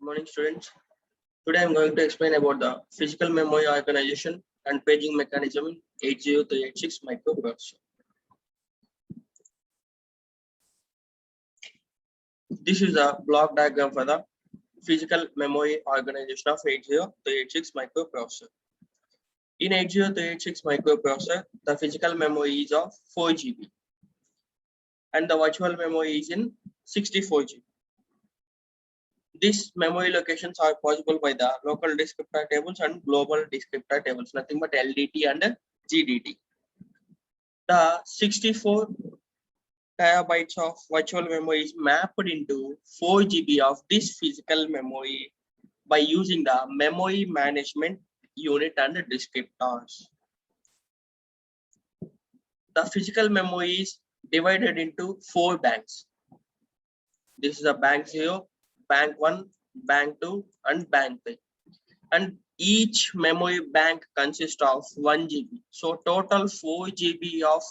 Good morning, students. Today I am going to explain about the physical memory organization and paging mechanism in 80386 microprocessor. This is a block diagram for the physical memory organization of 80386 microprocessor. In 80386 microprocessor, the physical memory is of 4 GB and the virtual memory is in 64 GB. These memory locations are possible by the local descriptor tables and global descriptor tables, nothing but LDT and GDT. The 64 terabytes of virtual memory is mapped into 4 GB of this physical memory by using the memory management unit and descriptors. The physical memory is divided into 4 banks. This is a bank 0, bank 1, bank 2 and bank 3, and each memory bank consists of 1 GB. So total 4 GB of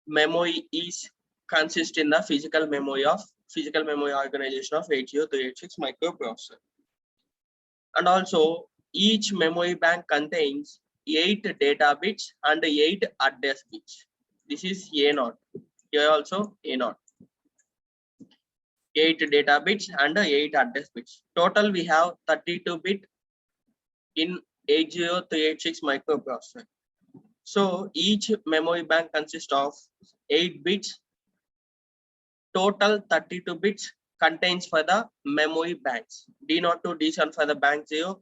memory is consist in the physical memory organization of 80386 microprocessor. And also each memory bank contains 8 data bits and 8 address bits. This is A0. Here also A0. 8 data bits and 8 address bits. Total we have 32 bit in 80386 microprocessor. So each memory bank consists of 8 bits. Total 32 bits contains for the memory banks. D0 to D7 for the bank 0,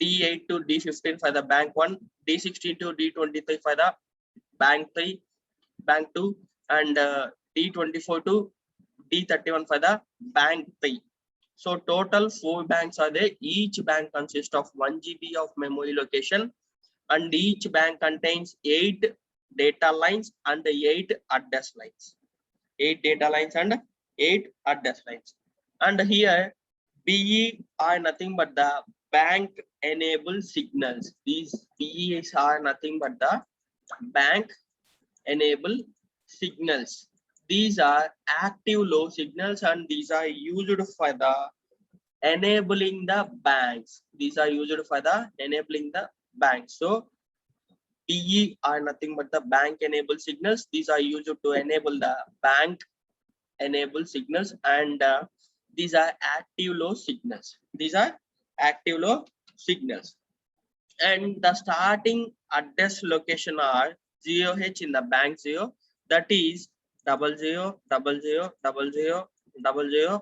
D8 to D15 for the bank 1, D16 to D23 for the bank 3, bank 2, and D24 to D31 for the bank 3. So total 4 banks are there. Each bank consists of 1 GB of memory location, and each bank contains 8 data lines and 8 address lines. 8 data lines and 8 address lines. And here BE are nothing but the bank enabled signals. These BEs are nothing but the bank enabled signals. These are active low signals and these are used for the enabling the banks. These are used for the enabling the banks. So BE are nothing but the bank enabled signals. These are used to enable the bank enable signals, and these are active low signals. These are active low signals. And the starting address location are 0H in the bank 0, that is 00000000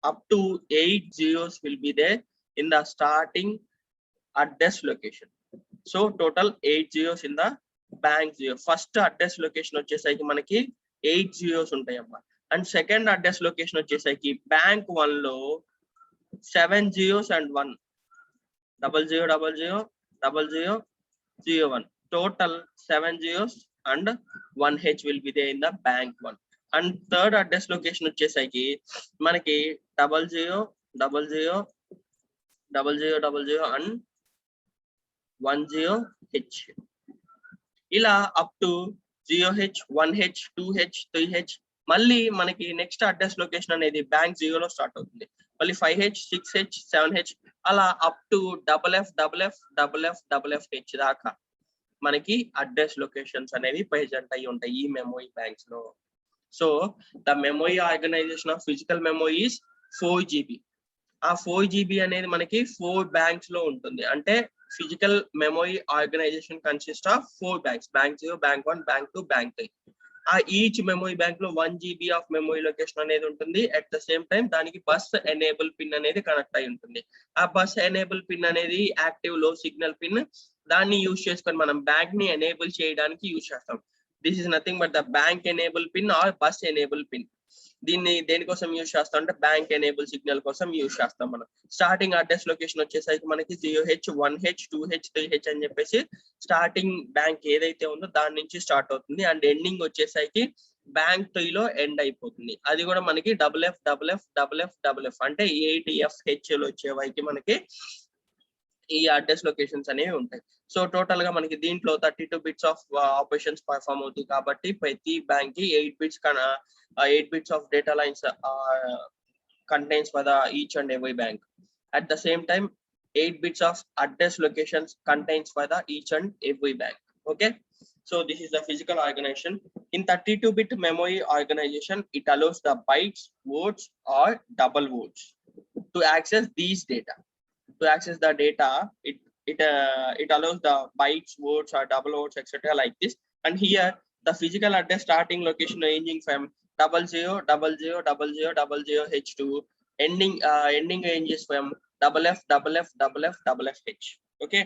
up to 8 zeros will be there in the starting address location. So total 8 zeros in the bank 0. First address location వచ్చేసరికి మనకి 8 zeros ఉంటాయమ్మా. And second address location వచ్చేసరికి bank 1 లో 7 zeros and 1 00000001. Total 7 zeros and 1 H will be there in the bank 1. And third address location వచ్చేసరికి మనకి 00000000 and 10H. ఇలా up to 0H 1H 2H 3H. మళ్ళీ మనకి నెక్స్ట్ అడ్రస్ లొకేషన్ అనేది bank 0 లో start అవుతుంది. మళ్ళీ 5H 6H 7H అలా అప్ టు FFFFFH దాకా మనకి అడ్రస్ లొకేషన్స్ అనేవి ప్రెజెంట్ అయ్యి ఉంటాయి ఈ మెమరీ బ్యాంక్స్ లో. So the memory organisation of physical memory is 4 GB. ఆ 4 GB అనేది మనకి 4 బ్యాంక్స్ లో ఉంటుంది. అంటే physical memory organization consists of 4 banks: bank 0, bank 1, bank 2, bank 3. Each memory bank lo 1 GB of memory location అనేది ఉంటుంది. At the same time దానికి bus enable pin అనేది కనెక్ట్ అయి ఉంటుంది. ఆ bus enable pin అనేది యాక్టివ్ లో సిగ్నల్ పిన్. దాన్ని use చేసుకొని మనం బ్యాంక్ ని ఎనేబుల్ చేయడానికి యూజ్ చేస్తాం. This is nothing but the bank enable pin or bus enable pin. దీన్ని దేనికోసం యూజ్ చేస్తాం అంటే బ్యాంక్ ఎనేబుల్ సిగ్నల్ కోసం యూజ్ చేస్తాం మనం. స్టార్టింగ్ అడ్రస్ లొకేషన్ వచ్చేసరికి మనకి 0H 1H 2H 3H అని చెప్పేసి స్టార్టింగ్ బ్యాంక్ ఏదైతే ఉందో దాని నుంచి స్టార్ట్ అవుతుంది. అండ్ ఎండింగ్ వచ్చేసరికి బ్యాంక్ 3 లో ఎండ్ అయిపోతుంది. అది కూడా మనకి FFFFFF అంటే 8FH లో వచ్చే వరకు మనకి ఈ అడ్రస్ లొకేషన్స్ అనేవి ఉంటాయి. సో టోటల్ గా మనకి దీంట్లో 32 బిట్స్ ఆఫ్ ఆపరేషన్స్ పర్ఫామ్ అవుతాయి కాబట్టి ప్రతి బ్యాంక్ కి 8 bits of data lines contains for the each and every bank. At the same time, 8 bits of address locations contains for the each and every bank. Okay, so this is the physical organization. In 32-bit memory organization, it allows the bytes, words, or double words to access these data. To access the data, it allows the bytes, words, or double words, etc. like this. And here the physical address starting location ranging from 00000000 H to ending ranges from FFFFFFH. Okay,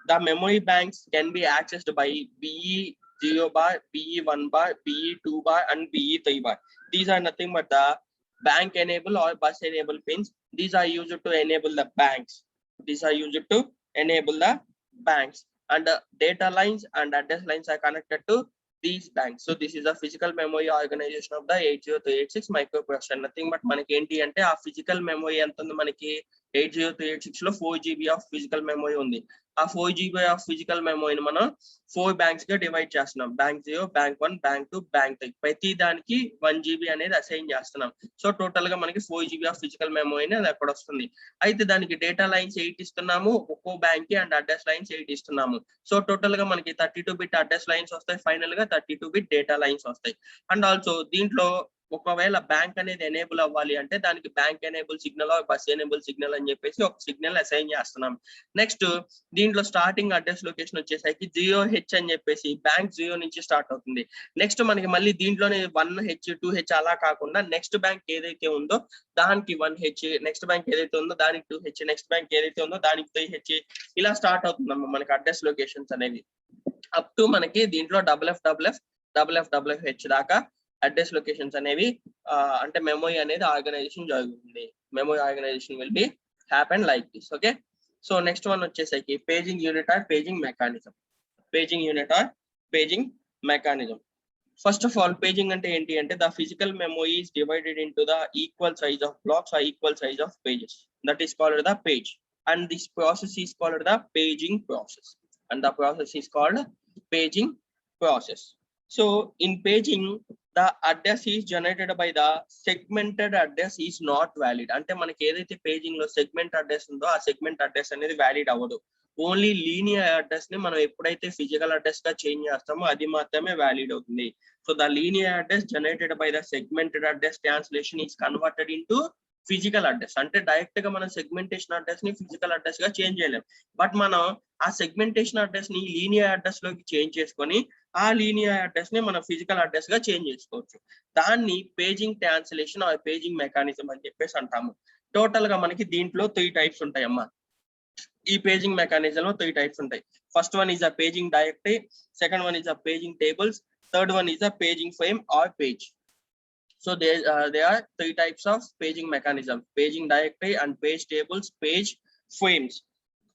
the memory banks can be accessed by BE0 bar, BE1 bar, BE2 bar, and BE3 bar. These are nothing but the bank enable or bus enable pins. These are used to enable the banks. These are used to enable the banks, and the data lines and address lines are connected to these banks. So this is a physical memory organization of the 80386 microprocessor. Nothing but మనకి ఏంటి అంటే ఆ physical memory ఎంత ఉంది మనకి 80386 లో 4 GB of physical memory ఉంది. ఆ 4 GB ఆఫ్ ఫిజికల్ మెమరీని మనం 4 బ్యాంక్స్ గా డివైడ్ చేస్తున్నాం. Bank 0, bank 1, bank 2, bank 3. ప్రతి దానికి 1 GB అనేది అసైన్ చేస్తున్నాం. సో టోటల్ గా మనకి 4 GB ఆఫ్ ఫిజికల్ మెమరీని అది ఎక్కడ వస్తుంది. అయితే దానికి డేటా లైన్స్ 8 ఇస్తున్నాము ఒక్కో బ్యాంక్ కి, అండ్ అడ్రస్ లైన్స్ 8 ఇస్తున్నాము. సో టోటల్ గా మనకి 32-bit అడ్రస్ లైన్స్ వస్తాయి, ఫైనల్ గా 32-bit డేటా లైన్స్ వస్తాయి. అండ్ ఆల్సో దీంట్లో ఒకవేళ బ్యాంక్ అనేది ఎనేబుల్ అవ్వాలి అంటే దానికి bank enable signal, bus enable signal అని చెప్పేసి ఒక సిగ్నల్ అసైన్ చేస్తున్నాం. నెక్స్ట్ దీంట్లో స్టార్టింగ్ అడ్రస్ లొకేషన్ వచ్చేసరికి 0H అని చెప్పేసి బ్యాంక్ 0 నుంచి స్టార్ట్ అవుతుంది. నెక్స్ట్ మనకి మళ్ళీ దీంట్లోనే 1H 2H అలా కాకుండా నెక్స్ట్ బ్యాంక్ ఏదైతే ఉందో దానికి 1H, నెక్స్ట్ బ్యాంక్ ఏదైతే ఉందో దానికి 2H, నెక్స్ట్ బ్యాంక్ ఏదైతే ఉందో దానికి 3H, ఇలా స్టార్ట్ అవుతుందమ్మా మనకి అడ్రస్ లొకేషన్స్ అనేవి. అప్ టు మనకి దీంట్లో FFFFFFH దాకా అడ్రస్ లొకేషన్స్ అనేవి అంటే మెమరీ అనేది ఆర్గనైజేషన్ జరుగుతుంది. Memory organisation will be happen like this. Okay, so next one వచ్చేసరికి paging unit or paging mechanism. Paging unit or paging mechanism. First of all paging అంటే ఏంటి అంటే the physical memory is divided into the equal size of blocks or equal size of pages. That is called the page, and this process is called the paging process, and the process is called paging process. So in paging, the address is generated by the segmented address is not valid. అంటే మనకి ఏదైతే paging లో segment address ఉందో ఆ segment address అనేది valid అవ్వదు. Only linear address ని మనం ఎప్పుడైతే ఫిజికల్ అడ్రస్ గా చేంజ్ చేస్తామో అది మాత్రమే వ్యాలిడ్ అవుతుంది. So the linear address generated by the segmented address translation is converted into physical address. అంటే డైరెక్ట్ గా మనం సెగ్మెంటేషన్ అడ్రస్ ని ఫిజికల్ అడ్రస్ గా చేంజ్ చేయలేం, బట్ మనం ఆ సెగ్మెంటేషన్ అడ్రస్ ని లీనియర్ అడ్రస్ లోకి చేంజ్ చేసుకొని ఆ లీనియర్ అడ్రస్ ని మనం ఫిజికల్ అడ్రస్ గా చేంజ్ చేసుకోవచ్చు. దాన్ని paging translation or paging mechanism అని చెప్పేసి అంటాము. టోటల్ గా మనకి దీంట్లో 3 టైప్స్ ఉంటాయి అమ్మా. ఈ పేజింగ్ మెకానిజం లో 3 టైప్స్ ఉంటాయి. First one is a paging directory, second one is a paging tables, third one is a paging frame are page. So there are 3 types of paging mechanism: paging directory and page tables, page frames.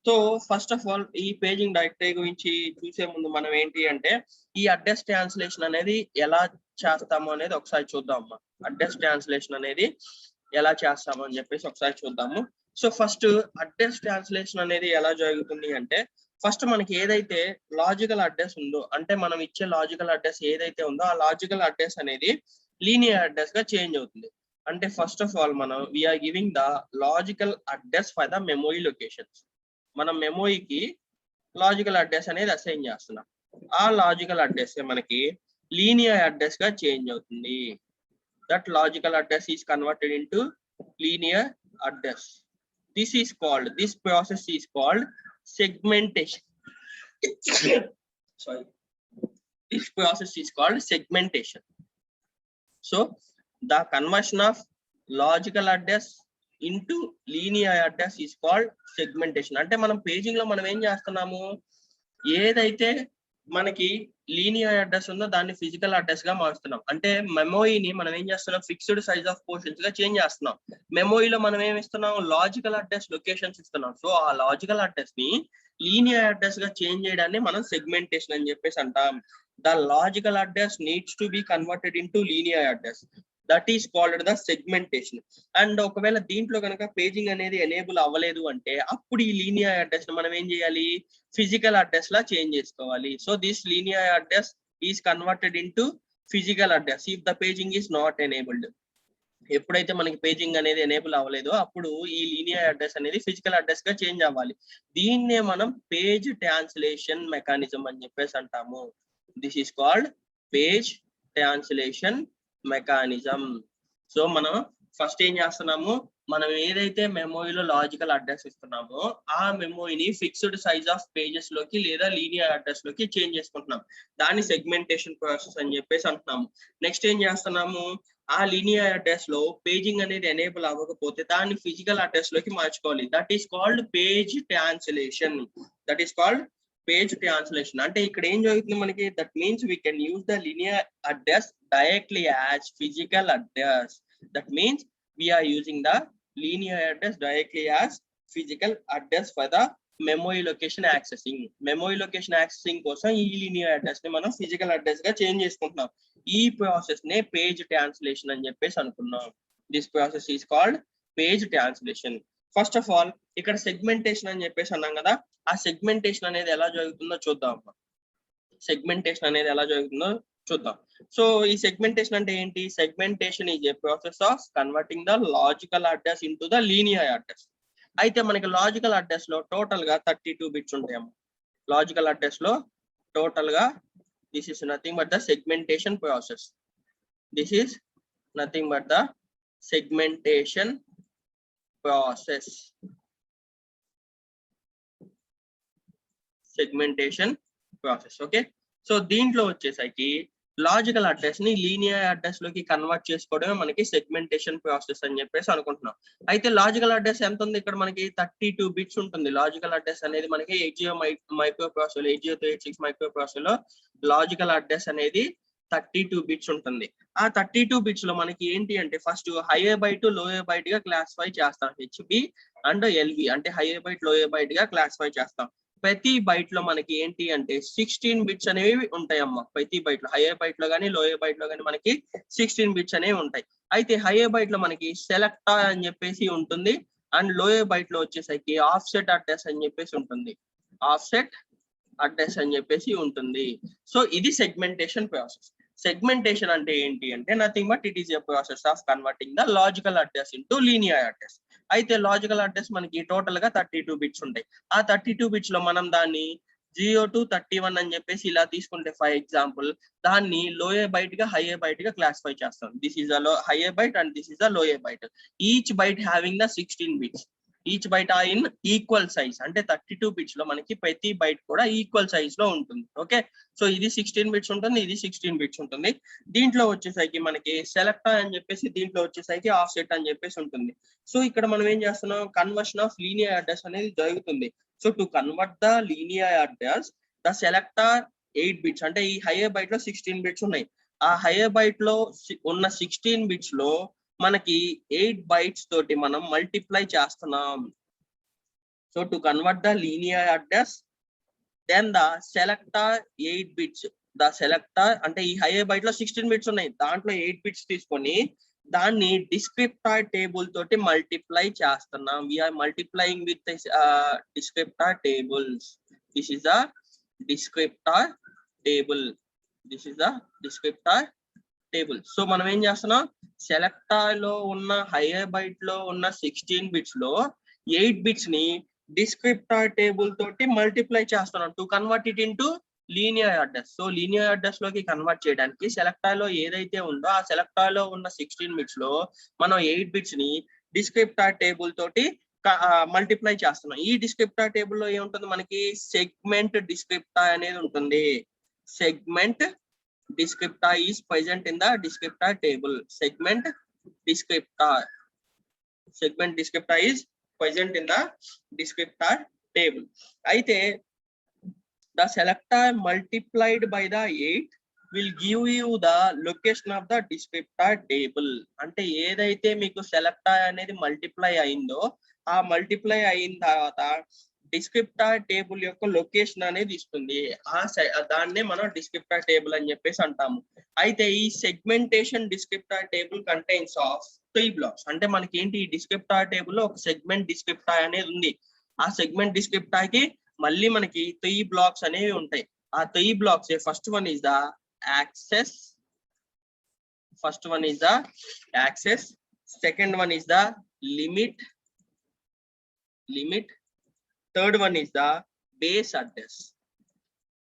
So first of all ఈ paging directory గురించి చూసే ముందు మనం ఏంటి అంటే ఈ address translation అనేది ఎలా చేస్తాము అనేది ఒకసారి చూద్దాం. అడ్రస్ ట్రాన్స్లేషన్ అనేది ఎలా చేస్తాము అని చెప్పేసి ఒకసారి చూద్దాము. సో ఫస్ట్ అడ్రస్ ట్రాన్స్లేషన్ అనేది ఎలా జరుగుతుంది అంటే ఫస్ట్ మనకి ఏదైతే లాజికల్ అడ్రస్ ఉందో అంటే మనం ఇచ్చే లాజికల్ అడ్రస్ ఏదైతే ఉందో ఆ లాజికల్ అడ్రస్ అనేది లీనియర్ అడ్రస్ గా చేంజ్ అవుతుంది. అంటే ఫస్ట్ ఆఫ్ ఆల్ మనం we're giving the logical address for the memory locations. మనం మెమరీకి లాజికల్ అడ్రస్ అనేది అసైన్ చేస్తున్నాం. ఆ లాజికల్ అడ్రస్ మనకి లీనియర్ అడ్రస్ గా చేంజ్ అవుతుంది. That logical address is converted into linear address. This process is called segmentation. Sorry. This process is called segmentation. So the conversion of logical address into linear address is called segmentation. అంటే మనం paging లో మనం ఏం చేస్తున్నాము, ఏదైతే మనకి linear address ఉందో దాన్ని ఫిజికల్ అడ్రస్ గా మారుస్తున్నాం. అంటే మెమోరీని మనం ఏం చేస్తున్నాం, ఫిక్స్డ్ సైజ్ ఆఫ్ పోర్షన్స్ గా చేంజ్ చేస్తున్నాం. మెమోరీలో మనం ఏమి ఇస్తున్నాం, లాజికల్ అడ్రస్ లొకేషన్స్ ఇస్తున్నాం. సో ఆ లాజికల్ అడ్రస్ ని లీనియర్ అడ్రస్ గా చేంజ్ చేయడాన్ని మనం సెగ్మెంటేషన్ అని చెప్పేసి అంటాం. The logical address needs to be converted into linear address. That is called the segmentation. And ఒకవేళ దీంట్లో కనుక పేజింగ్ అనేది ఎనేబుల్ అవ్వలేదు అంటే అప్పుడు ఈ లీనియర్ అడ్రస్ మనం ఏం చేయాలి, ఫిజికల్ అడ్రస్ లా చేంజ్ చేసుకోవాలి. So this linear address is converted into physical address if the paging is not enabled. ఎప్పుడైతే మనకి పేజింగ్ అనేది ఎనేబుల్ అవ్వలేదో అప్పుడు ఈ లీనియర్ అడ్రస్ అనేది ఫిజికల్ అడ్రస్ గా చేంజ్ అవ్వాలి. దీన్నే మనం పేజ్ ట్రాన్స్లేషన్ మెకానిజం అని చెప్పేసి అంటాము. This is called page translation mechanism. So మనం ఫస్ట్ ఏం చేస్తున్నాము, మనం ఏదైతే మెమోరీలో లాజికల్ అడ్రస్ ఇస్తున్నామో ఆ మెమోరీని ఫిక్స్డ్ సైజ్ ఆఫ్ పేజెస్ లోకి లేదా లీనియర్ అడ్రస్ లోకి చేంజ్ చేసుకుంటున్నాం. దాన్ని సెగ్మెంటేషన్ ప్రాసెస్ అని చెప్పేసి అంటున్నాము. నెక్స్ట్ ఏం చేస్తున్నాము, ఆ లీనియర్ అడ్రస్ లో పేజింగ్ అనేది ఎనేబుల్ అవ్వకపోతే దాన్ని ఫిజికల్ అడ్రస్ లోకి మార్చుకోవాలి. That is called page translation. That is called page translation. అంటే ఇక్కడ ఏం జరుగుతుంది మనకి, that means we can use the linear address directly as physical address. That means we are using the linear address directly as physical address for the memory location accessing. Memory location accessing కోసం ఈ linear address ని మనం physical address గా change చేసుకుంటున్నాం. ఈ process నే page translation అని చెప్పేసి అనుకున్నాం. This process is called page translation. First of all ఇక్కడ సెగ్మెంటేషన్ అని చెప్పేసి అన్నాం కదా, ఆ సెగ్మెంటేషన్ అనేది ఎలా జరుగుతుందో చూద్దాం. సెగ్మెంటేషన్ అనేది ఎలా జరుగుతుందో చూద్దాం. సో ఈ సెగ్మెంటేషన్ అంటే ఏంటి, segmentation is a process of converting the logical address into the linear address. అయితే మనకి లాజికల్ అడ్రస్ లో టోటల్ గా 32 బిట్స్ ఉంటాయమ్మ. లాజికల్ అడ్రస్ లో టోటల్ గా this is nothing but the segmentation process. This is nothing but the segmentation process. Segmentation process. Okay, so దీంట్లో వచ్చేసరికి logical address ని linear address లోకి కన్వర్ట్ చేసుకోవడమే మనకి సెగ్మెంటేషన్ ప్రాసెస్ అని చెప్పేసి అనుకుంటున్నాం. అయితే లాజికల్ అడ్రస్ ఎంత ఉంది ఇక్కడ మనకి 32 బిట్స్ ఉంటుంది. లాజికల్ అడ్రస్ అనేది మనకి 80 మైక్రో ప్రాసెసర్ 8086 మైక్రో ప్రాసెసర్ లో లాజికల్ అడ్రస్ అనేది 32 బిట్స్ ఉంటుంది. ఆ 32 బిట్స్ లో మనకి ఏంటి అంటే first higher byte lower byte గా క్లాసిఫై చేస్తాం. హెచ్బి అండ్ ఎల్బి అంటే హైయర్ బైట్ లోయర్ బైట్ గా క్లాసిఫై చేస్తాం. ప్రతి బైట్ లో మనకి ఏంటి అంటే 16 బిట్స్ అనేవి ఉంటాయమ్మా. ప్రతి బైట్ లో హైయర్ బైట్ లో కానీ లోయర్ బైట్ లో కానీ మనకి 16 బిట్స్ అనేవి ఉంటాయి. అయితే హైయర్ బైట్ లో మనకి సెలెక్టర్ అని చెప్పేసి ఉంటుంది అండ్ లోయర్ బైట్ లో వచ్చేసరికి ఆఫ్సెట్ అడ్రస్ అని చెప్పేసి ఉంటుంది. ఆఫ్సెట్ అడ్రస్ అని చెప్పేసి ఉంటుంది. సో ఇది సెగ్మెంటేషన్ ప్రాసెస్. సెగ్మెంటేషన్ అంటే ఏంటి అంటే nothing but it is a process of converting the logical address into linear address. అయితే లాజికల్ అడ్రస్ మనకి టోటల్ గా 32 బిట్స్ ఉంటాయి. ఆ 32 బిట్స్ లో మనం దాన్ని 0 to 31 అని చెప్పేసి ఇలా తీసుకుంటే ఫర్ ఎగ్జాంపుల్ దాన్ని లోయర్ బైట్ గా హైయర్ బైట్ గా క్లాసిఫై చేస్తాం. This is a higher byte and this is a lower byte. Each byte having the 16 bits. Each byte are in equal size. అంటే 32 బిట్స్ లో మనకి ప్రతి బైట్ కూడా equal size లో ఉంటుంది. ఓకే, సో ఇది 16 బిట్స్ ఉంటుంది, ఇది 16 బిట్స్ ఉంటుంది. దీంట్లో వచ్చేసరికి మనకి సెలెక్టర్ అని చెప్పేసి దీంట్లో వచ్చేసరికి ఆఫ్సెట్ అని చెప్పేసి ఉంటుంది. సో ఇక్కడ మనం ఏం చేస్తున్నాం, కన్వర్షన్ ఆఫ్ లీనియర్ అడ్రస్ అనేది జరుగుతుంది. So to convert the linear address the selector 8 bits అంటే ఈ హైయర్ బైట్ లో 16 బిట్స్ ఉన్నాయి. ఆ హైయర్ బైట్ లో ఉన్న 16 బిట్స్ లో మనకి 8 బైట్స్ తోటి మనం మల్టిప్లై చేస్తున్నాం. So to convert the linear address then the selector 8 bits. The selector అంటే ఈ హైయర్ బైట్ లో 16 బిట్స్ ఉన్నాయి, దాంట్లో 8 బిట్స్ తీసుకొని దాన్ని డిస్క్రిప్టర్ టేబుల్ తోటి మల్టిప్లై చేస్తున్నాం. We are multiplying with descriptor tables. This is the descriptor table. This is the descriptor table. So మనం ఏం చేస్తున్నాం, సెలెక్టర్ లో ఉన్న హైయర్ బైట్ లో ఉన్న 16 బిట్స్ లో 8 బిట్స్ ని డిస్క్రిప్టర్ టేబుల్ తోటి మల్టిప్లై చేస్తున్నాం to convert it into linear address. So linear address లోకి కన్వర్ట్ చేయడానికి సెలెక్టర్ లో ఏదైతే ఉందో ఆ సెలెక్టర్ లో ఉన్న 16 బిట్స్ లో మనం 8 బిట్స్ ని డిస్క్రిప్టర్ టేబుల్ తోటి మల్టిప్లై చేస్తున్నాం. ఈ డిస్క్రిప్టర్ టేబుల్ లో ఏముంటుంది మనకి, సెగ్మెంట్ డిస్క్రిప్టర్ అనేది ఉంటుంది. Segment descriptor is present in the descriptor table. Segment descriptor is present in the descriptor table. అయితే the selector multiplied by the 8 will give you the location of the descriptor table. అంటే ఏదైతే మీకు selector అనేది multiply అయిందో ఆ multiply అయిన తర్వాత డిస్క్రిప్టర్ table యొక్క లొకేషన్ అనేది ఇస్తుంది. దాన్నే మనం డిస్క్రిప్టర్ టేబుల్ అని చెప్పేసి అంటాము. అయితే ఈ segmentation descriptor table contains of 3 blocks. అంటే మనకి ఏంటి, ఈ డిస్క్రిప్టర్ టేబుల్ లో ఒక సెగ్మెంట్ డిస్క్రిప్టర్ అనేది ఉంది. ఆ సెగ్మెంట్ డిస్క్రిప్టర్ కి మళ్ళీ మనకి 3 బ్లాక్స్ అనేవి ఉంటాయి. ఆ 3 blocks first one is the access. Second one is the limit. Third one is the base address.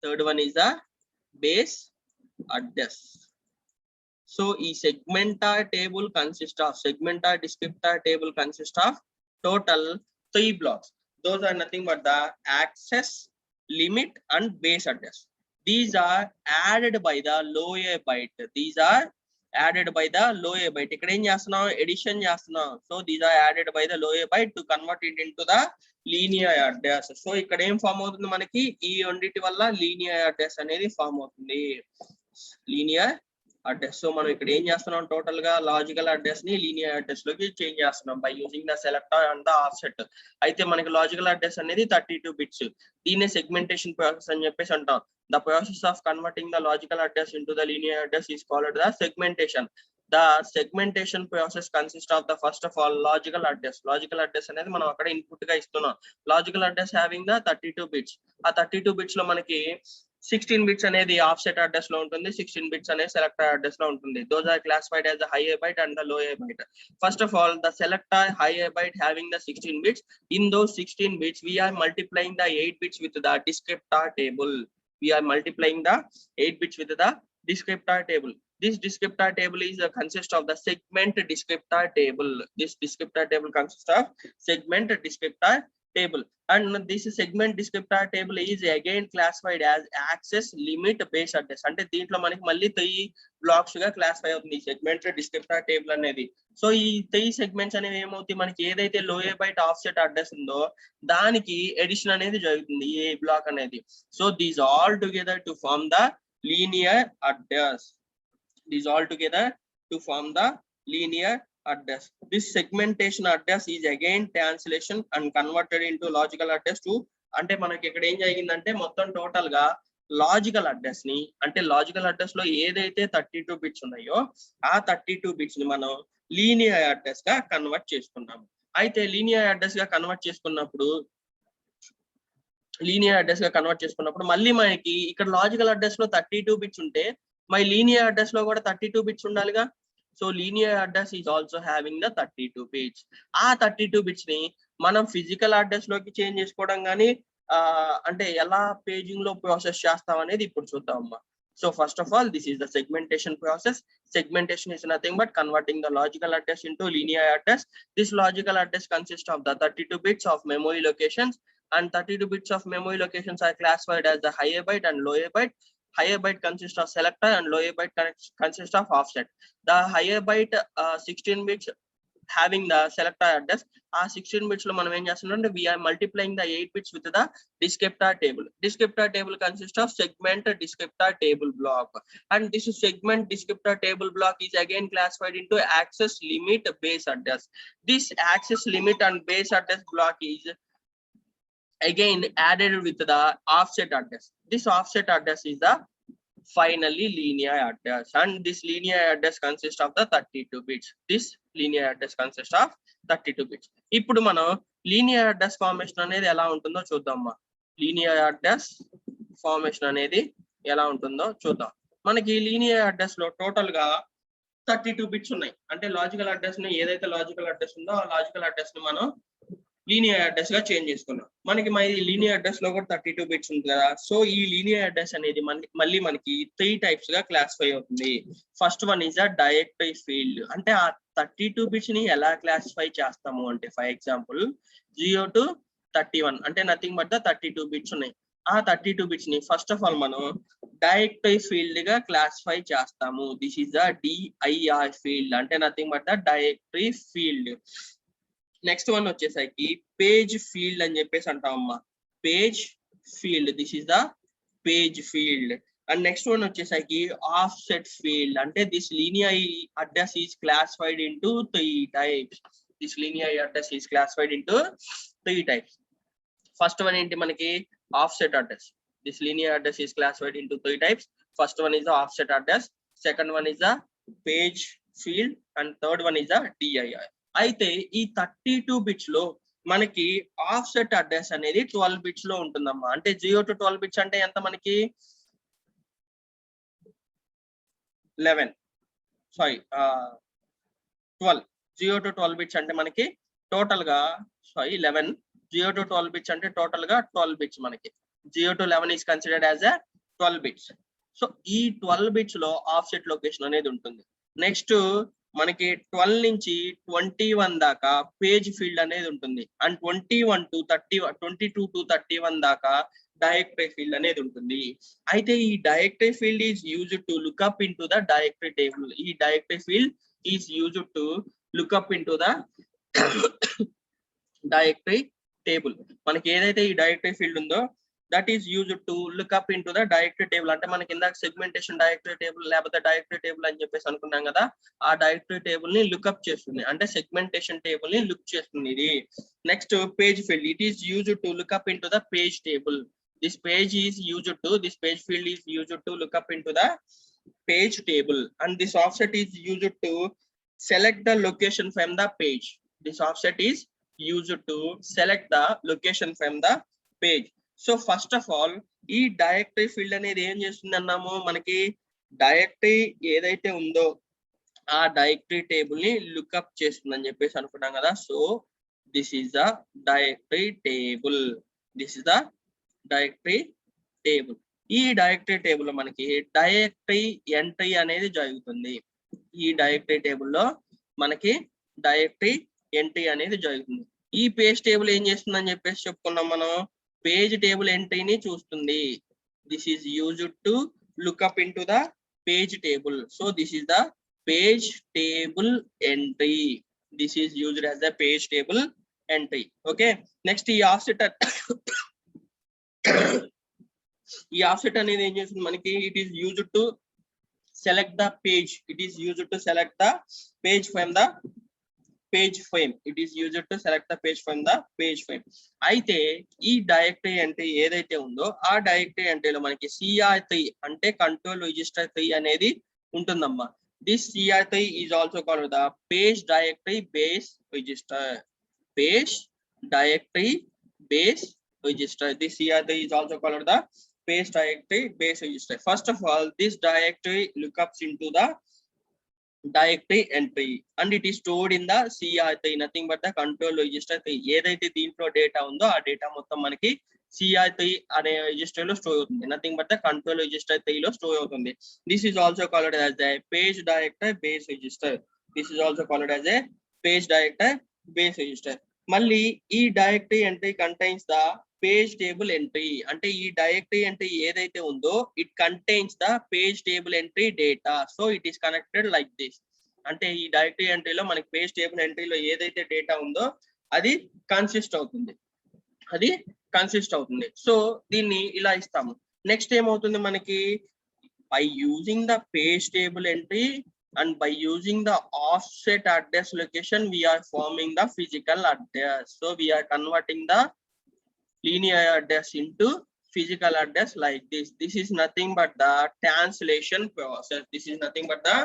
Third one is the base address. So e segmentar table consists of descriptor table consists of total 3 blocks. Those are nothing but the access, limit, and base address. These are added by the low A byte. These are added by the low A byte. ఇక్కడ ఏం చేస్తున్నాం, addition చేస్తున్నాం. So these are added by the low a byte to convert it into the linear address. So ఇక్కడ ఏం form అవుతుంది మనకి, ఈ రెండిటి వల్ల లీనియర్ అడ్రస్ అనేది ఫామ్ అవుతుంది, లీనియర్ అడ్రస్. సో మనం ఇక్కడ ఏం చేస్తున్నాం, టోటల్ గా లాజికల్ అడ్రస్ ని లీనియర్ అడ్రస్ లోకి చేంజ్ చేస్తున్నాం by using the selector and the offset. అయితే మనకి లాజికల్ అడ్రస్ అనేది 32 బిట్స్. దీన్నే సెగ్మెంటేషన్ ప్రాసెస్ అని చెప్పేసి అంటాం. The process of converting the logical address into the linear address is called the segmentation. The segmentation process consists of the first of all logical address. Logical address అనేది మనం అక్కడ input గా ఇస్తున్నాం. Logical address having the 32 bits. ఆ 32 bits లో మనకి 16 bits అనేది offset address లో ఉంటుంది, 16 bits అనేది సెలెక్టర్ అడ్రస్ లో ఉంటుంది. Those are classified as the high A byte and the low A byte. First of all, the selector high A byte having the 16 bits. In those 16 bits, we are multiplying the 8 bits with the descriptor table. We are multiplying the 8 bits with the descriptor table. This descriptor table is consists of the segment descriptor table. This descriptor table consists of segment descriptor table, and this segment descriptor table is again classified as access, limit, base address. అంటే దీంట్లో మనకి మళ్ళీ 3 blocks గా classify అవుతుంది segment డిస్క్రిప్టర్ table అనేది. So ఈ 3 segments అనేవి ఏమవుతాయి, మనకి ఏదైతే లో ఏ బైట్ ఆఫ్సెట్ అడ్రస్ ఉందో దానికి ఎడిషన్ అనేది జరుగుతుంది ఏ బ్లాక్ అనేది. So these all together to form the linear address. These all together to form the linear address. This segmentation address is again translation and converted into logical address to, అంటే మనకి ఇక్కడ ఏం జరిగిందంటే మొత్తం టోటల్ గా logical address ని, అంటే logical address లో ఏదైతే 32 బిట్స్ ఉన్నాయో ఆ 32 బిట్స్ ని మనం లీనియర్ అడ్రస్ గా కన్వర్ట్ చేసుకున్నాము. అయితే లీనియర్ అడ్రస్ గా కన్వర్ట్ చేసుకున్నప్పుడు మళ్ళీ మనకి ఇక్కడ లాజికల్ అడ్రస్ లో 32 బిట్స్ ఉంటే మై లీనియర్ అడ్రస్ లో కూడా 32 బిట్స్ ఉండాలిగా. So linear address is also having the 32 bits. ఆ 32 బిట్స్ ని మనం ఫిజికల్ అడ్రస్ లోకి చేంజ్ చేసుకోవడం కానీ అంటే ఎలా పేజింగ్ లో ప్రాసెస్ చేస్తాం అనేది ఇప్పుడు చూద్దాం అమ్మా. So first of all, this is the segmentation process. Segmentation is nothing but converting the logical address into linear address. This logical address consists of the 32 bits of memory locations, and 32 bits of memory locations are classified as the higher byte and lower byte. Higher byte consists of selector and lower byte consists of offset. The higher byte 16 bits having the selector address. ఆ 16 bits లో మనం ఏం చేస్తున్నాం, we are multiplying the 8 bits with the descriptor table. Descriptor table consists of segment descriptor table block, and this segment descriptor table block is again classified into access, limit, base address. This access, limit, and base address block is again added with the offset address. This offset address is the finally linear address, and this linear address consists of the 32 bits. This linear address consists of 32 bits. ఇప్పుడు మనం linear address formation అనేది ఎలా ఉంటుందో చూద్దామా. Linear address formation అనేది ఎలా ఉంటుందో చూద్దాం. మనకి లీనియర్ అడ్రస్ లో టోటల్ గా 32 బిట్స్ ఉన్నాయి. అంటే లాజికల్ అడ్రస్ ని, ఏదైతే లాజికల్ అడ్రస్ ఉందో ఆ లాజికల్ అడ్రస్ ని మనం లీనియర్ అడ్రస్ గా చేంజ్ చేసుకున్నాం. మనకి లీనియర్ అడ్రస్ లో కూడా 32 బిట్స్ ఉంది కదా. సో ఈ లీనియర్ అడ్రస్ అనేది మళ్ళీ మనకి 3 టైప్స్ గా క్లాసిఫై అవుతుంది. First one is a directory field. అంటే ఆ 32 బిట్స్ ని ఎలా క్లాసిఫై చేస్తాము అంటే, ఫర్ ఎగ్జాంపుల్ 0 to 31 అంటే నథింగ్ బట్ ద 32 బిట్స్ ఉన్నాయి. ఆ 32 బిట్స్ ని ఫస్ట్ ఆఫ్ ఆల్ మనం డైరెక్టరీ ఫీల్డ్ గా క్లాసిఫై చేస్తాము. This is the DIR field, అంటే nothing but the directory field. Next one వచ్చేసరికి పేజ్ ఫీల్డ్ అని చెప్పేసి అంటామమ్మా. Page field, this is the page field. And next one వచ్చేసరికి ఆఫ్సెట్ ఫీల్డ్. అంటే this linear address is classified into 3 types. This linear address is classified into 3 types. First one ఏంటి మనకి, offset address. This linear address is classified into 3 types. First one is the offset address, second one is the page field, and third one is the DIR. అయితే ఈ 32 bits లో మనకి offset address అనేది 12 bits లో ఉంటుందమ్మా. అంటే 0 to 12 bits అంటే ఎంత మనకి, 12 0 to 12 bits అంటే మనకి టోటల్ గా 11, 0 to 12 bits అంటే టోటల్ గా 12 bits మనకి. 0 to 11 is considered as a 12 bits. So ఈ 12 bits లో ఆఫ్సెట్ లొకేషన్ అనేది ఉంటుంది. నెక్స్ట్ మనకి 12 నుంచి 21 దాకా పేజ్ ఫీల్డ్ అనేది ఉంటుంది. అండ్ 21 to 30, 22 to 31 దాకా డైరెక్టరీ ఫీల్డ్ అనేది ఉంటుంది. అయితే ఈ directory field is used to look up in to the directory table. ఈ directory field is used to look up in to the directory table. మనకి ఏదైతే ఈ డైరెక్టరీ ఫీల్డ్ ఉందో that is used to look up in to the directory table. అంటే మనకి ఇందాక segmentation directory table లేకపోతే directory table అని చెప్పేసి అనుకున్నాం కదా, ఆ డైరెక్టరీ టేబుల్ ని లుక్అప్ చేస్తుంది, అంటే సెగ్మెంటేషన్ టేబుల్ ని లుక్ చేస్తుంది ఇది. Next page field, it is used to look up in to the page table. This page field is used to look up in to the page table. And this offset is used to select the location from the page. This offset is used to select the location from the page. So first of all ఈ directory field అనేది ఏం చేస్తుంది అన్నాము, మనకి directory ఏదైతే ఉందో ఆ directory table ని లుక్అప్ చేస్తుంది అని చెప్పేసి అనుకున్నాం కదా. So this is the directory table. This is the directory table. ఈ డైరెక్టరీ టేబుల్ లో మనకి డైరెక్టరీ ఎంట్రీ అనేది జరుగుతుంది. ఈ డైరెక్టరీ టేబుల్లో మనకి డైరెక్టరీ ఎంట్రీ అనేది జరుగుతుంది. ఈ పేజ్ టేబుల్ ఏం చేస్తుందని చెప్పేసి చెప్పుకున్నాం మనం, పేజ్ టేబుల్ ఎంట్రీని చూస్తుంది. This is used to look up in to the page table. So this is the page table entry. This is used as the page table entry. Okay, next ఈ offset అనేది ఏం చేస్తుంది మనకి, it is used to select the page. It is used to select the page from the page frame. It is used to select the page from the page frame. అయితే ఈ directory entry ఏదైతే ఉందో ఆ directory ఎంట్రీలో మనకి CR3 అంటే control register 3 అనేది ఉంటుందమ్మా. This CR3 is also called the page directory base register. Page directory base register. This CR3 is also called the page directory base register. First of all this directory lookups in to the directory entry and it is stored in the CR3, nothing but the control register 3. ఏదైతే దీంట్లో data ఉందో ఆ data మొత్తం మనకి CR3 అనే register లో store అవుతుంది, nothing but the control register 3 లో స్టోర్ అవుతుంది. This is also called as the page director base register. This is also called as a page director base register. మళ్ళీ ఈ directory entry contains the page table entry. అంటే ఈ directory entry ఏదైతే ఉందో it contains the page table entry data. So it is connected like this. అంటే ఈ directory ఎంట్రీలో మనకి page table ఎంట్రీలో ఏదైతే డేటా ఉందో అది కన్సిస్ట్ అవుతుంది. సో దీన్ని ఇలా ఇస్తాము. నెక్స్ట్ ఏమవుతుంది మనకి, by using the page table entry and by using the offset address location we are forming the physical address. So we are converting the linear address into physical address like this. This is nothing but the translation process. This is nothing but the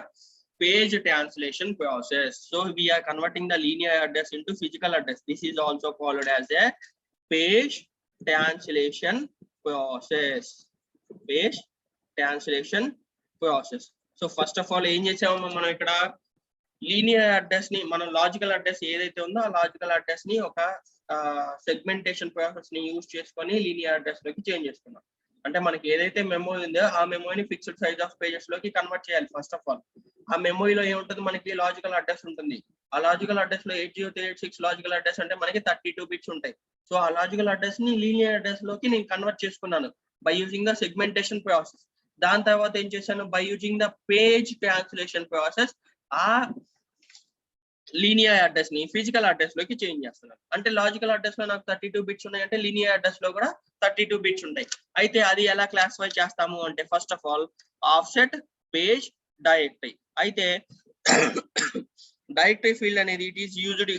page translation process. So we are converting the linear address into physical address. This is also called as a page translation process. Page translation process. So first of all ఏం చేసాము మనం ఇక్కడ, linear address ని మనం logical address ఏదైతే ఉందో ఆ logical address ని ఒక సెగ్మెంటేషన్ ప్రాసెస్ ని యూజ్ చేసుకొని లీనియర్ అడ్రస్ లోకి చేంజ్ చేసుకున్నాం. అంటే మనకి ఏదైతే మెమరీ ఉందో ఆ మెమరీని ఫిక్స్డ్ సైజ్ ఆఫ్ పేజెస్ లోకి కన్వర్ట్ చేయాలి. ఫస్ట్ ఆఫ్ ఆల్ ఆ మెమరీలో ఏముంటుంది మనకి, లాజికల్ అడ్రస్ ఉంటుంది. ఆ లాజికల్ అడ్రస్ లో 80386 లాజికల్ అడ్రస్ అంటే మనకి 32 బిట్స్ ఉంటాయి. సో ఆ లాజికల్ అడ్రస్ ని లీనియర్ అడ్రస్ లోకి నేను కన్వర్ట్ చేసుకున్నాను by using the segmentation process. దాని తర్వాత ఏం చేశాను, by using the page translation process ఆ లీనియర్ అడ్రస్ ని ఫిజికల్ అడ్రస్ లోకి చేంజ్ చేస్తున్నాను. అంటే లాజికల్ అడ్రస్ లో నాకు 32 బిట్స్ ఉన్నాయి, అంటే లీనియర్ అడ్రస్ లో కూడా 32 బిట్స్ ఉంటాయి. అయితే అది ఎలా క్లాసిఫై చేస్తాము అంటే, first of all offset page directory. అయితే డైరెక్టరీ ఫీల్డ్ అనేది it is used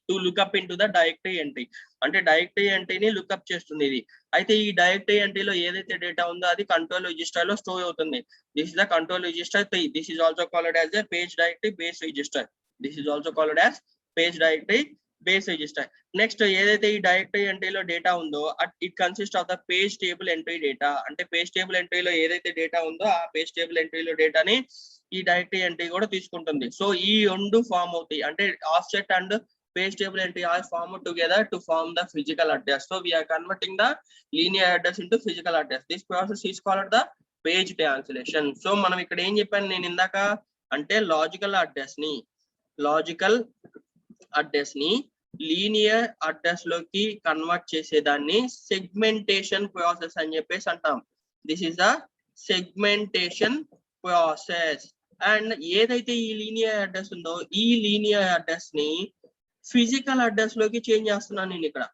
to lookup in to the directory entry. అంటే డైరెక్టరీ ఎంట్రీని లుక్అప్ చేస్తుంది ఇది. అయితే ఈ డైరెక్టరీ ఎంట్రీలో ఏదైతే డేటా ఉందో అది కంట్రోల్ రిజిస్టర్ లో స్టోర్ అవుతుంది. This is the control register 3. This is also called as a page directory base register. This is also called as page directory base register. Next ఏదైతే ఈ డైరెక్టరీ ఎంట్రీలో డేటా ఉందో it consist of the page table entry data. అంటే page table ఎంట్రీలో ఏదైతే data ఉందో ఆ page table ఎంట్రీలో డేటాని ఈ directory entry కూడా తీసుకుంటుంది. సో ఈ రెండు ఫామ్ అవుతాయి. అంటే offset and page table entry are formed together to form the physical address. So we are converting the linear address into physical address. This process is called the page translation. So మనం ఇక్కడ ఏం చెప్పాను నేను ఇందాక అంటే logical address ని linear address లోకి convert చేసేదాన్ని సెగ్మెంటేషన్ ప్రాసెస్ అని చెప్పేసి అంటాం. This is the segmentation process. And ఏదైతే ఈ లీనియర్ అడ్రస్ ఉందో ఈ లీనియర్ అడ్రస్ ని ఫిజికల్ అడ్రస్ లోకి చేంజ్ చేస్తున్నాను నేను ఇక్కడ.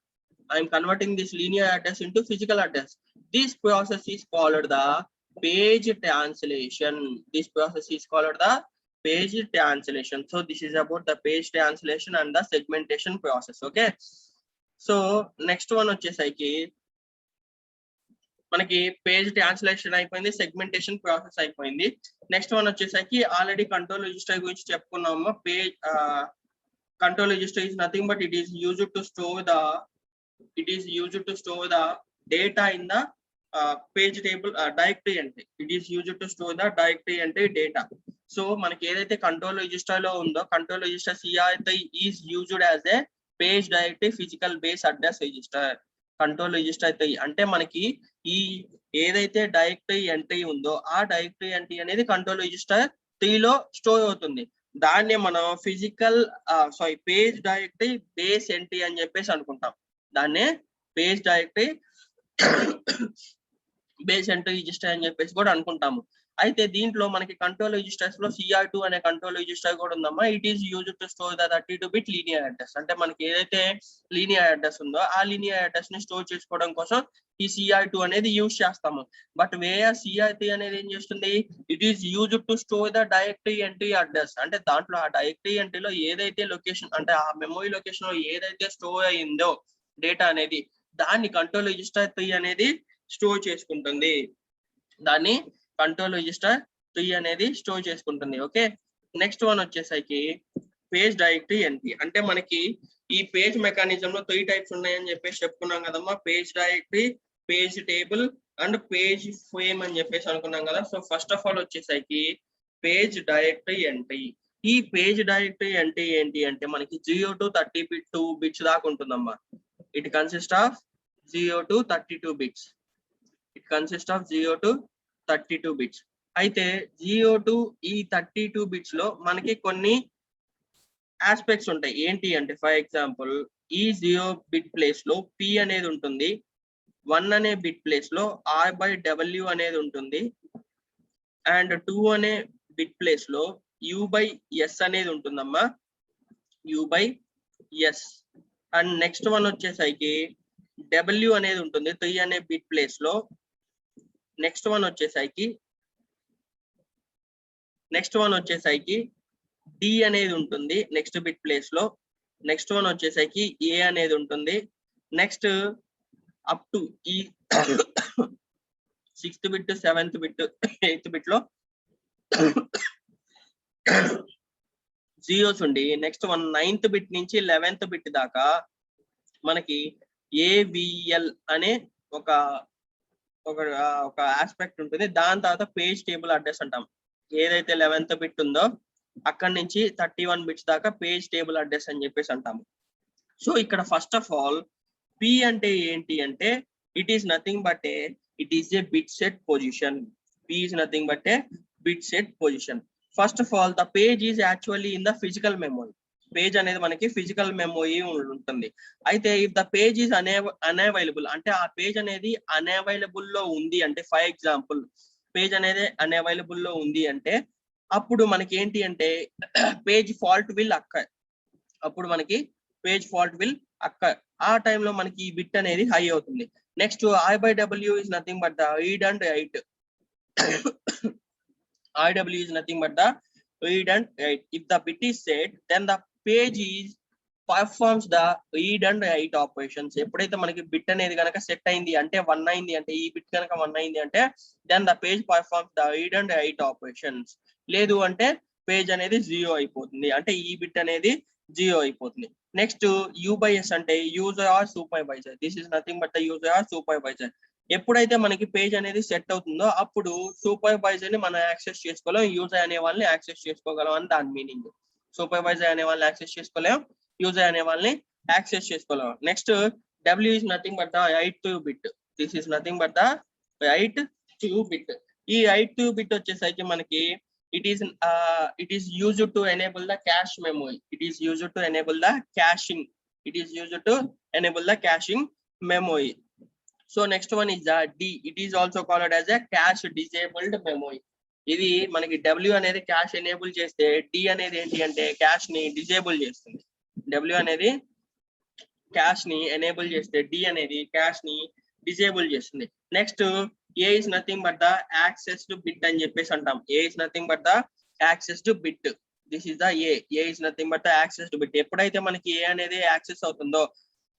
I'm converting this linear address into physical address. This process is called the page translation. This process is called the page translation. So this is about the page translation and the segmentation process. Okay, so next one వచ్చేసరికి మనకి page translation అయిపోయింది, segmentation process అయిపోయింది. Next one వచ్చేసరికి already control register గురించి చెప్పుకున్నాము. Page control register is nothing but it is used to store the data in the page table directory entry. It is used to store the directory entry data. So మనకి ఏదైతే control register లో ఉందో control register CRI is used as a page directory physical base address register. Control register అయితే అంటే మనకి ఈ ఏదైతే directory entry ఉందో ఆ డైరెక్టరీ ఎంట్రీ అనేది కంట్రోల్ రిజిస్టర్ 3 లో స్టోర్ అవుతుంది. దాన్ని మనం పేజ్ డైరెక్టరీ బేస్ ఎంట్రీ అని చెప్పేసి అనుకుంటాం. దాన్నే page directory base entry register అని చెప్పేసి కూడా అనుకుంటాము. అయితే దీంట్లో మనకి కంట్రోల్ రిజిస్టర్స్ లో CR2 అనే కంట్రోల్ రిజిస్టర్ కూడా ఉందమ్మా. It is used to store the 32-bit linear address. అంటే మనకి ఏదైతే లీనియర్ అడ్రస్ ఉందో ఆ లీనియర్ అడ్రస్ ని స్టోర్ చేసుకోవడం కోసం ఈ CR2 అనేది యూజ్ చేస్తాము. బట్ CR3 అనేది ఏం చేస్తుంది, it is used to store the directory entry address. అంటే దాంట్లో ఆ డైరెక్టరీ ఎంట్రీలో ఏదైతే లొకేషన్ అంటే ఆ మెమరీ లొకేషన్ లో ఏదైతే స్టోర్ అయ్యిందో డేటా అనేది దాన్ని కంట్రోల్ రిజిస్టర్ 3 అనేది స్టోర్ చేసుకుంటుంది. దాన్ని కంట్రోల్ రిజిస్టర్ 3 అనేది స్టోర్ చేసుకుంటుంది. ఓకే, నెక్స్ట్ వన్ వచ్చేసరికి పేజ్ డైరెక్టరీ ఎంట్రీ. అంటే మనకి ఈ పేజ్ మెకానిజం లో 3 టైప్స్ ఉన్నాయని చెప్పేసి చెప్పుకున్నాం కదమ్మా. Page directory, page table and page frame అని చెప్పేసి అనుకున్నాం కదా. సో ఫస్ట్ ఆఫ్ ఆల్ వచ్చేసరికి పేజ్ డైరెక్టరీ ఎంట్రీ. ఈ పేజ్ డైరెక్టరీ ఎంట్రీ ఏంటి అంటే మనకి 0 to 32 bits దాకా ఉంటుందమ్మా. It consist of 0 to 32 bits. It consist of 0 to 32 bits. అయితే 0 to ఈ 32 bits లో మనకి కొన్ని ఆస్పెక్ట్స్ ఉంటాయి. ఏంటి అంటే ఫర్ ఎగ్జాంపుల్ ఈ 0 బిట్ ప్లేస్ లో P అనేది ఉంటుంది, 1 అనే బిట్ ప్లేస్ లో R/W అనేది ఉంటుంది, అండ్ 2 అనే బిట్ ప్లేస్ లో U/S అనేది ఉంటుందమ్మా. U/S. అండ్ నెక్స్ట్ వన్ వచ్చేసరికి W అనేది ఉంటుంది 3 అనే బిట్ ప్లేస్ లో. నెక్స్ట్ వన్ వచ్చేసరికి D అనేది ఉంటుంది నెక్స్ట్ బిట్ ప్లేస్ లో. నెక్స్ట్ వన్ వచ్చేసరికి A అనేది ఉంటుంది. నెక్స్ట్ అప్ టు ఈ 6th bit, 7th bit, 8th bit లో జీరోస్ ఉండి నెక్స్ట్ వన్ 9th బిట్ నుంచి 11th బిట్ దాకా మనకి AVL అనే ఒక ఆస్పెక్ట్ ఉంటుంది. దాని తర్వాత పేజ్ టేబుల్ అడ్రస్ అంటాం. ఏదైతే 11th బిట్ ఉందో అక్కడి నుంచి 31 బిట్స్ దాకా పేజ్ టేబుల్ అడ్రస్ అని చెప్పేసి అంటాము. సో ఇక్కడ ఫస్ట్ ఆఫ్ ఆల్ P అంటే ఏంటి అంటే it is nothing but it is a bit set position. P is nothing but a bit set position. First of all, the page is actually in the physical memory. Page అనేది మనకి physical memory ఉంటుంది. అయితే if the page is unavailable అంటే ఆ page అనేది unavailable లో ఉంది అంటే ఫర్ ఎగ్జాంపుల్ పేజ్ అనేది అన్అవైలబుల్ లో ఉంది అంటే అప్పుడు మనకి ఏంటి అంటే పేజ్ ఫాల్ట్ విల్ అక్కర్. ఆ టైంలో మనకి ఈ బిట్ అనేది హై అవుతుంది. Next I/W is nothing but the read and write. I/W is nothing but the read and write. If the bit is set, then the page is performs the read and write operations. ఎప్పుడైతే మనకి bit అనేది కనుక set అయింది అంటే 1 అయింది అంటే ఈ bit కనుక 1 అయింది అంటే then the page performs the read and write operations. లేదు అంటే పేజ్ అనేది 0 అయిపోతుంది. అంటే ఈ బిట్ అనేది జియో అయిపోతుంది. నెక్స్ట్ యూ బై ఎస్ అంటే user are supervisor. This is nothing but the user are supervisor. ఎప్పుడైతే మనకి పేజ్ అనేది సెట్ అవుతుందో అప్పుడు సూపర్వైజర్ ని మనం యాక్సెస్ చేసుకోలేం, యూజర్ అనే వాళ్ళని యాక్సెస్ చేసుకోగలం అని దాని మీనింగ్. సూపర్వైజర్ అనే వాళ్ళని యాక్సెస్ చేసుకోలేం, యూజర్ అనే వాళ్ళని యాక్సెస్ చేసుకోలేం. Next W is nothing but the 8 bit. This is nothing but the 8 bit. ఈ 8 బిట్ వచ్చేసరికి మనకి it is used to enable the cache memory. It is used to enable the caching. It is used to enable the caching memory. So next one is the D. It is also called as a cache disabled memory. ఇది మనకి W అనేది cache enable చేస్తే D అనేది ఏంటి అంటే cache ని disable చేస్తుంది. W అనేది cache ని enable చేస్తే D అనేది cache ని disable చేస్తుంది. Next A is nothing but the accessed bit అని చెప్పేసి అంటాం. A is nothing but the accessed bit. This is the A. A is nothing but the accessed bit. ఎప్పుడైతే మనకి A అనేది యాక్సెస్ అవుతుందో,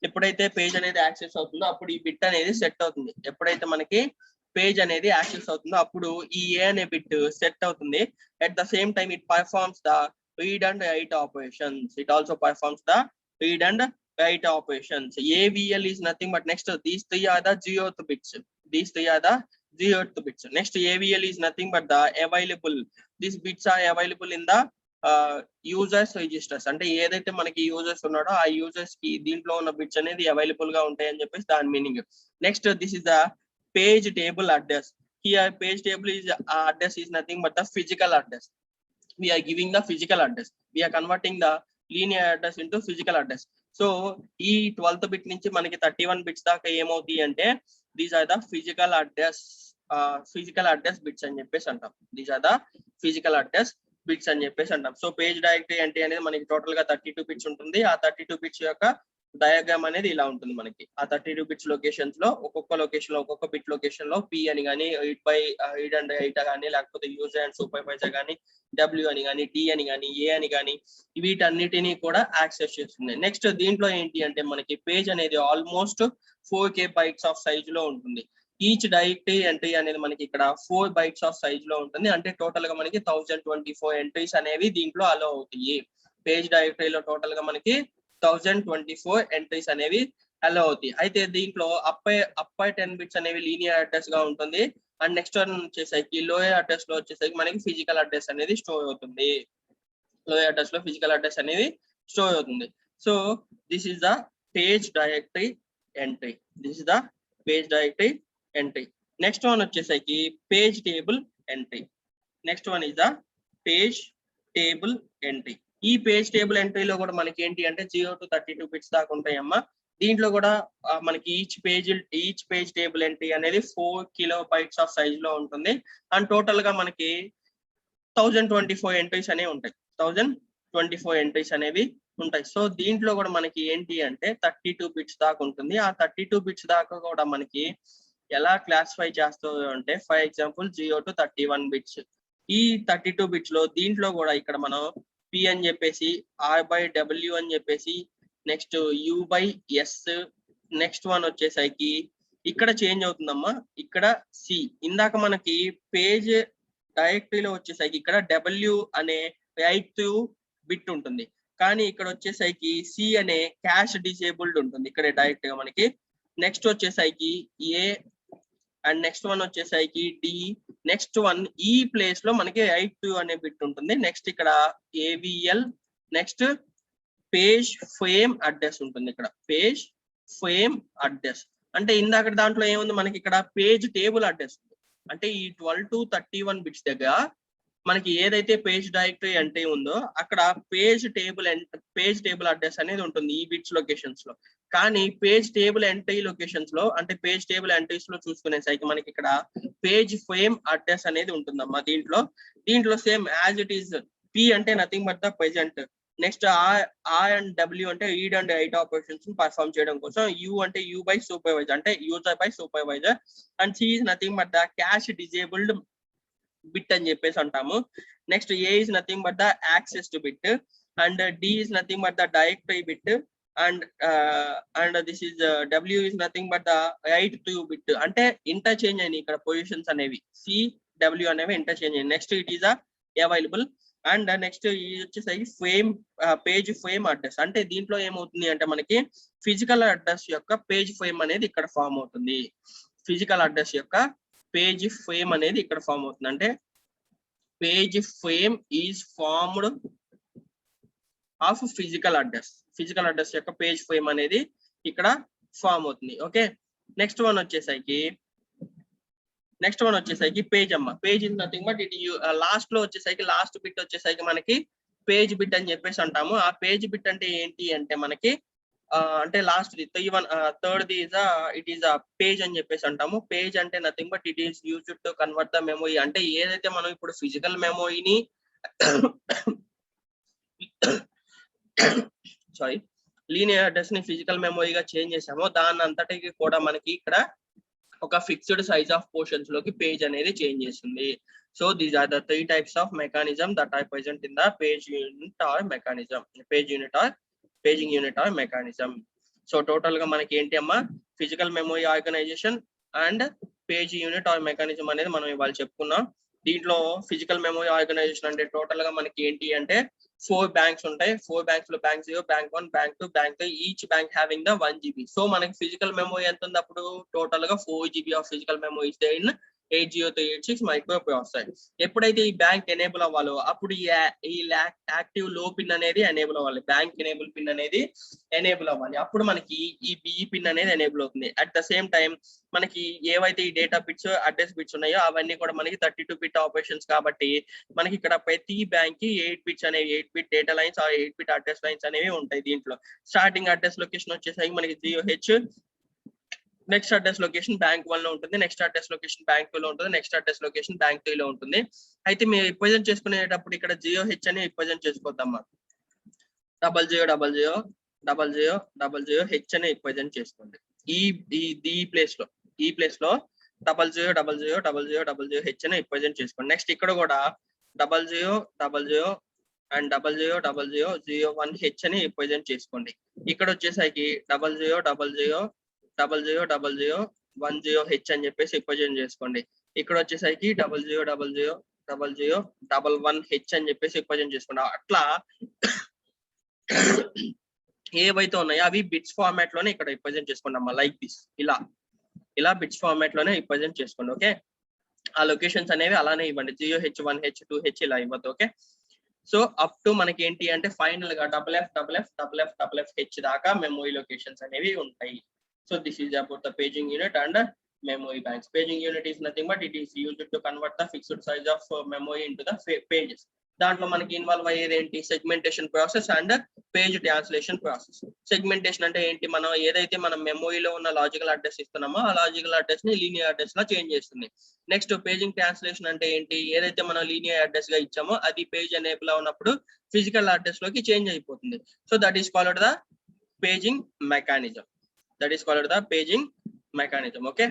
ఎప్పుడైతే పేజ్ అనేది యాక్సెస్ అవుతుందో అప్పుడు ఈ బిట్ అనేది సెట్ అవుతుంది. ఎప్పుడైతే మనకి పేజ్ అనేది యాక్సెస్ అవుతుందో అప్పుడు ఈ A అనే బిట్ సెట్ అవుతుంది. At the same time it performs the read and write operations. It also performs the read and write operations. AVL is nothing but next these three are the 0th bits. These three are the 0th bits. Next AVL is nothing but the available. These bits are available in the users registers. అంటే ఏదైతే మనకి users ఉన్నాడో ఆ users కి దీంట్లో ఉన్న bits అనేది available గా ఉంటాయి అని చెప్పేసి దాని meaning. Next this is the page table address. Here page table is address is nothing but the physical address. We are giving the physical address. We are converting the linear address into physical address. So ఈ 12th bit నుంచి మనకి 31 bits దాకా ఏమవుతాయి అంటే these are the physical address bits అని చెప్పేసి అంటాం. These are the physical address bits అని చెప్పేసి అంటాం. సో పేజ్ డైరెక్టరీ అంటే అనేది మనకి టోటల్ గా 32 బిట్స్ ఉంటుంది. ఆ 32 బిట్స్ యొక్క డయాగ్రామ్ అనేది ఇలా ఉంటుంది మనకి. ఆ 32 బిట్స్ లొకేషన్స్ లో ఒక్కొక్క లొకేషన్ లో ఒక్కొక్క బిట్ లొకేషన్ లో P అని కానీ read and write కానీ లేకపోతే యూజర్ అండ్ సూపర్వైజర్ కానీ W అని కానీ D అని కానీ A అని కానీ వీటన్నిటిని కూడా యాక్సెస్ చేస్తుంది. నెక్స్ట్ దీంట్లో ఏంటి అంటే మనకి పేజ్ అనేది almost 4K bytes of size లో ఉంటుంది. ఈచ్ డైరెక్టరీ ఎంట్రీ అనేది మనకి ఇక్కడ 4 bytes ఆఫ్ సైజ్ లో ఉంటుంది. అంటే టోటల్ గా మనకి 1024 ఎంట్రీస్ అనేవి దీంట్లో అలో అవుతాయి. పేజ్ డైరెక్టరీలో టోటల్ గా మనకి 1024 ఎంట్రీస్ అనేవి అలో అవుతాయి. అయితే దీంట్లో అప్పై 10 బిట్స్ అనేవి లీనియర్ అడ్రస్ గా ఉంటుంది. అండ్ నెక్స్ట్ వన్ వచ్చేసరికి లోయర్ అడ్రస్ లో వచ్చేసరికి మనకి ఫిజికల్ అడ్రస్ అనేది స్టోర్ అవుతుంది. లోయర్ అడ్రస్ లో ఫిజికల్ అడ్రస్ అనేది స్టోర్ అవుతుంది. So this is the page directory entry. This is the page directory entry. Next one వచ్చేసరికి page table entry. Next one is the page table entry. ఈ page table ఎంట్రీలో కూడా మనకి ఏంటి అంటే 0 to 32 బిట్స్ దాకా ఉంటాయమ్మా. దీంట్లో కూడా మనకి ఈచ్ పేజ్ టేబుల్ ఎంట్రీ అనేది 4 kilobytes ఆఫ్ సైజ్ లో ఉంటుంది. అండ్ టోటల్ గా మనకి 1024 ఎంట్రీస్ అనేవి ఉంటాయి. 1024 ఎంట్రీస్ అనేవి ఉంటాయి. సో దీంట్లో కూడా మనకి ఏంటి అంటే 32 బిట్స్ దాకా ఉంటుంది. ఆ 32 బిట్స్ దాకా కూడా మనకి ఎలా క్లాసిఫై చేస్తారు అంటే ఫర్ ఎగ్జాంపుల్ 0 to 31 బిట్స్. ఈ 32 బిట్స్ లో దీంట్లో కూడా ఇక్కడ మనం P అని చెప్పేసి R/W అని చెప్పేసి నెక్స్ట్ U/S. నెక్స్ట్ వన్ వచ్చేసరికి ఇక్కడ చేంజ్ అవుతుందమ్మా. ఇక్కడ C. ఇందాక మనకి పేజ్ డైరెక్టరీలో వచ్చేసరికి ఇక్కడ W అనే 8th బిట్ ఉంటుంది. కానీ ఇక్కడ వచ్చేసరికి C అనే క్యాష్ డిసేబుల్డ్ ఉంటుంది ఇక్కడ డైరెక్ట్ గా మనకి. నెక్స్ట్ వచ్చేసరికి A అండ్ నెక్స్ట్ వన్ వచ్చేసరికి D. నెక్స్ట్ వన్ ఈ ప్లేస్ లో మనకి 8 అనే బిట్ ఉంటుంది. నెక్స్ట్ ఇక్కడ AVL. Next page frame address ఉంటుంది. ఇక్కడ పేజ్ ఫ్రేమ్ అడ్రస్ అంటే ఇందాక దాంట్లో ఏముంది మనకి ఇక్కడ పేజ్ టేబుల్ అడ్రస్ ఉంది. అంటే ఈ 12 to 31 బిట్స్ దగ్గర మనకి ఏదైతే పేజ్ డైరెక్టరీ ఎంట్రీ ఉందో అక్కడ పేజ్ టేబుల్ అడ్రస్ అనేది ఉంటుంది ఈ బిట్స్ లొకేషన్స్ లో. కానీ పేజ్ టేబుల్ ఎంట్రీ లొకేషన్స్ లో అంటే పేజ్ టేబుల్ ఎంట్రీస్ లో చూసుకునేసరికి మనకి ఇక్కడ పేజ్ ఫ్రేమ్ అడ్రస్ అనేది ఉంటుందమ్మా. దీంట్లో same as it is P అంటే nothing but the present. Next R and W అంటే read and right operations perform చేయడం కోసం. U అంటే U బై సూపర్వైజర్ అంటే user by supervisor. And C is nothing but the cash disabled bit అని చెప్పేసి అంటాము. Next A is nothing but the accessed bit and D is nothing but the directory bit and this is W is nothing but the right to bit. అంటే interchange అయినాయి ఇక్కడ positions అనేవి. C W అనేవి interchange అయినాయి. Next it is available and next ఇది వచ్చేసరికి frame page frame address. అంటే దీంట్లో ఏమవుతుంది అంటే మనకి ఫిజికల్ అడ్రస్ యొక్క పేజ్ ఫ్రేమ్ అనేది ఇక్కడ ఫామ్ అవుతుంది. ఫిజికల్ అడ్రస్ యొక్క పేజ్ ఫ్రేమ్ అనేది ఇక్కడ ఫామ్ అవుతుంది. అంటే page frame is formed of physical address. Physical address యొక్క పేజ్ ఫ్రేమ్ అనేది ఇక్కడ ఫామ్ అవుతుంది. ఓకే, నెక్స్ట్ వన్ వచ్చేసరికి పేజ్ అమ్మ. Page is nothing but it last లో వచ్చేసరికి లాస్ట్ బిట్ వచ్చేసరికి మనకి పేజ్ బిట్ అని చెప్పేసి అంటాము. ఆ పేజ్ బిట్ అంటే ఏంటి అంటే మనకి అంటే last third it is a page అని చెప్పేసి అంటాము. పేజ్ అంటే nothing but it is used to convert the memory. అంటే ఏదైతే మనం ఇప్పుడు ఫిజికల్ మెమరీని లీనియర్ అడ్రస్ ని ఫిజికల్ మెమరీగా చేంజ్ చేసామో దాని అంతటికి కూడా మనకి ఇక్కడ ఒక ఫిక్స్డ్ సైజ్ ఆఫ్ పోర్షన్స్ లోకి పేజ్ అనేది చేంజ్ చేస్తుంది. So these are the 3 types of mechanism that are present in the page unit or mechanism. Paging unit or mechanism. So total గా మనకి ఏంటి అమ్మా, physical memory organisation and page unit or mechanism అనేది మనం ఇవాళ చెప్పుకున్నాం. దీంట్లో ఫిజికల్ మెమరీ ఆర్గనైజేషన్ అంటే టోటల్ గా మనకి ఏంటి అంటే 4 బ్యాంక్స్ ఉంటాయి. 4 బ్యాంక్స్ లో bank 0, bank 1, bank 2, bank 3, each bank having the 1 GB. So మనకి ఫిజికల్ మెమరీ ఎంత ఉంది అప్పుడు టోటల్ గా 4 GB of physical memory is there in 80386 microprocessor. ఎప్పుడైతే ఈ బ్యాంక్ ఎనేబుల్ అవ్వాలో అప్పుడు ఈ యాక్టివ్ లో పిన్ అనేది ఎనేబుల్ అవ్వాలి. బ్యాంక్ ఎనేబుల్ పిన్ అనేది ఎనేబుల్ అవ్వాలి. అప్పుడు మనకి ఈ బిఈ పిన్ అనేది ఎనేబుల్ అవుతుంది. అట్ ద సేమ్ టైం మనకి ఏవైతే ఈ డేటా బిట్స్ అడ్రస్ బిట్స్ ఉన్నాయో అవన్నీ కూడా మనకి 32 బిట్ ఆపరేషన్స్ కాబట్టి మనకి ఇక్కడ ప్రతి బ్యాంక్ కి 8 బిట్స్ అనేవి 8 bit data lines or 8 bit address lines అనేవి ఉంటాయి. దీంట్లో స్టార్టింగ్ అడ్రస్ లొకేషన్ వచ్చేసరికి మనకి 0H, next address location bank 1 లో ఉంటుంది, నెక్స్ట్ అడ్రస్ లొకేషన్ బ్యాంక్ 2 లో ఉంటుంది, నెక్స్ట్ అడ్రస్ లొకేషన్ బ్యాంక్ 3 లో ఉంటుంది. అయితే మీరు రిప్రజెంట్ చేసుకునేటప్పుడు ఇక్కడ 0H అని రిప్రజెంట్ చేసుకోవద్దమ్మా. 00000000H అని రిప్రజెంట్ చేసుకోండి. ఈ ప్లేస్ లో 00000000H అని రిప్రజెంట్ చేసుకోండి. నెక్స్ట్ ఇక్కడ కూడా 0000 అండ్ 000001H అని రిప్రజెంట్ చేసుకోండి. ఇక్కడ వచ్చేసరికి 00000010H అని చెప్పేసి రిప్రజెంట్ చేసుకోండి. ఇక్కడ వచ్చేసరికి 00000011H అని చెప్పేసి రిప్రజెంట్ చేసుకోండి. అట్లా ఏవైతే ఉన్నాయో అవి బిట్స్ ఫార్మాట్ లోనే ఇక్కడ రిప్రజెంట్ చేసుకోండి అమ్మా. లైక్ దిస్, ఇలా బిట్స్ ఫార్మాట్ లోనే రిప్రజెంట్ చేసుకోండి. ఓకే, ఆ లొకేషన్స్ అనేవి అలానే ఇవ్వండి. 0H, 1H, 2H ఇలా ఇవ్వద్దు. ఓకే, సో అప్ టు మనకి ఏంటి అంటే ఫైనల్ గా FFFFFFH దాకా మెమరీ లొకేషన్స్ అనేవి ఉంటాయి. So this is about the paging unit and memory banks. Paging unit is nothing but it is used to convert the fixed size of memory into the pages. దాంట్లో మనకి involve అయ్యేది ఏంటి, segmentation process and page translation process. Segmentation అంటే ఏంటి, మనం ఏదైతే మనం మెమరీలో ఉన్న లాజికల్ అడ్రస్ ఇస్తున్నామో ఆ లాజికల్ అడ్రస్ ని లీనియర్ అడ్రస్ లా చేంజ్ చేస్తుంది. నెక్స్ట్ పేజింగ్ ట్రాన్స్లేషన్ అంటే ఏంటి, ఏదైతే మనం లీనియర్ అడ్రస్ గా ఇచ్చామో అది పేజ్ ఎనేబుల్ ఉన్నప్పుడు ఫిజికల్ అడ్రస్ లోకి చేంజ్ అయిపోతుంది. So that is called the paging mechanism. Okay,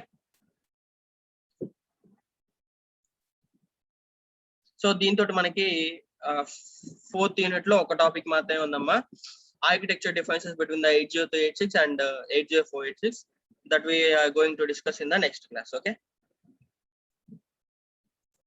so దీంతో మనకి 4th యూనిట్ లో ఒక టాపిక్ మాత్రమే ఉందమ్మా, architecture differences between the 80386 and 80486 that we are going to discuss in the next class. Okay.